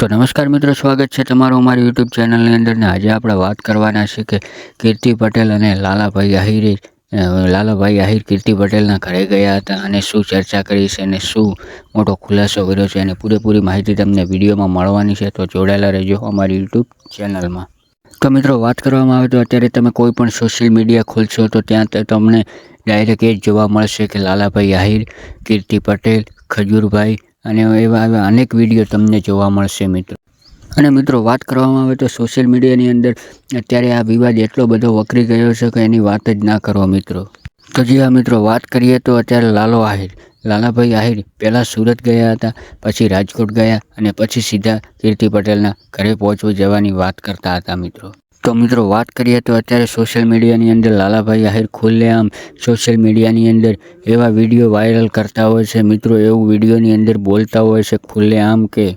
તો નમસ્કાર મિત્રો, સ્વાગત છે તમારું અમારી યુટ્યુબ ચેનલની અંદર ને આજે આપણે વાત કરવાના છે કે કીર્તિ પટેલ અને લાલાભાઈ આહિર કીર્તિ પટેલના ઘરે ગયા હતા અને શું ચર્ચા કરી છે અને શું મોટો ખુલાસો કર્યો છે અને પૂરેપૂરી માહિતી તમને વિડીયોમાં મળવાની છે, તો જોડાયેલા રહેજો અમારી યુટ્યુબ ચેનલમાં। તો મિત્રો, વાત કરવામાં આવે તો અત્યારે તમે કોઈ પણ સોશિયલ મીડિયા ખોલશો તો ત્યાં તમને ડાયરેક્ટ એ જ જોવા મળશે કે લાલાભાઈ આહિર, કીર્તિ પટેલ, ખજૂરભાઈ અને એવા અનેક વિડીયો તમને જોવા મળશે મિત્રો। અને મિત્રો, વાત કરવામાં આવે તો સોશિયલ મીડિયાની અંદર અત્યારે આ વિવાદ એટલો બધો વકરી ગયો છે કે એની વાત જ ના કરો મિત્રો। તો જી હા મિત્રો, વાત કરીએ તો અત્યારે લાલાભાઈ આહિર પહેલાં સુરત ગયા હતા, પછી રાજકોટ ગયા અને પછી સીધા કીર્તિ પટેલના ઘરે પહોંચવા જવાની વાત કરતા હતા મિત્રો। તો મિત્રો, વાત કરીએ તો અત્યારે સોશિયલ મીડિયાની અંદર લાલાભાઈ આહિર ખુલ્લેઆમ સોશિયલ મીડિયાની અંદર એવા વિડીયો વાયરલ કરતા હોય છે મિત્રો, એવું વિડીયોની અંદર બોલતા હોય છે ખુલ્લેઆમ કે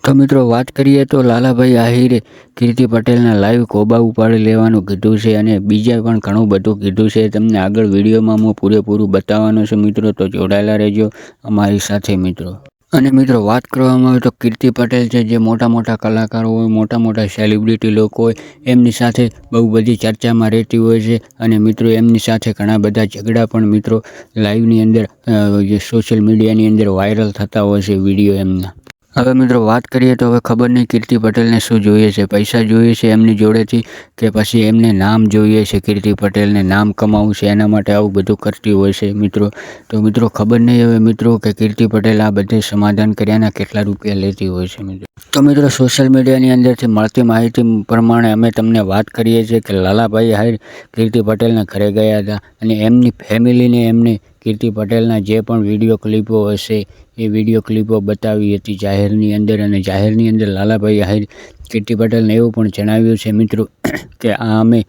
તો મિત્રો, વાત કરીએ તો લાલાભાઈ આહિરે કીર્તિ પટેલના લાઈવ કોબા ઉપાડી લેવાનું કીધું છે અને બીજા પણ ઘણું બધું કીધું છે। તમને આગળ વિડીયોમાં હું પૂરેપૂરું બતાવવાનું છું મિત્રો, તો જોડાયેલા રહેજો અમારી સાથે મિત્રો। અને મિત્રો, વાત કરવામાં આવે તો કીર્તિ પટેલ છે જે મોટા કલાકારો હોય, મોટા સેલિબ્રિટી લોકો હોય, એમની સાથે બહુ બધી ચર્ચામાં રહેતી હોય છે અને મિત્રો એમની સાથે ઘણા બધા ઝઘડા પણ મિત્રો લાઈવની અંદર સોશિયલ મીડિયાની અંદર વાયરલ થતા હોય છે વિડીયો એમના। હવે મિત્રો, વાત કરીએ તો હવે ખબર નહીં કીર્તિ પટેલને શું જોઈએ છે, પૈસા જોઈએ છે એમની જોડેથી કે પછી એમને નામ જોઈએ છે, કીર્તિ પટેલને નામ કમાવવું છે એના માટે આવું બધું કરતી હોય છે મિત્રો। તો મિત્રો, ખબર નહીં હવે મિત્રો કે કીર્તિ પટેલ આ બધે સમાધાન કર્યાના કેટલા રૂપિયા લેતી હોય છે મિત્રો। તો મિત્રો, સોશિયલ મીડિયાની અંદરથી મળતી માહિતી પ્રમાણે અમે તમને વાત કરીએ છીએ કે લાલાભાઈ આહિર કીર્તિ પટેલના ઘરે ગયા હતા અને એમની ફેમિલીને એમને કીર્તિ પટેલના જે પણ વિડીયો ક્લિપો હશે એ વિડીયો ક્લિપો બતાવી હતી જાહેરની અંદર, અને જાહેરની અંદર લાલાભાઈ આહિર કીર્તિ પટેલને એવું પણ જણાવ્યું છે મિત્રો કે આ અમે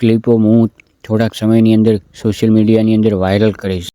ક્લિપો હું થોડાક સમયની અંદર સોશિયલ મીડિયાની અંદર વાયરલ કરીશ।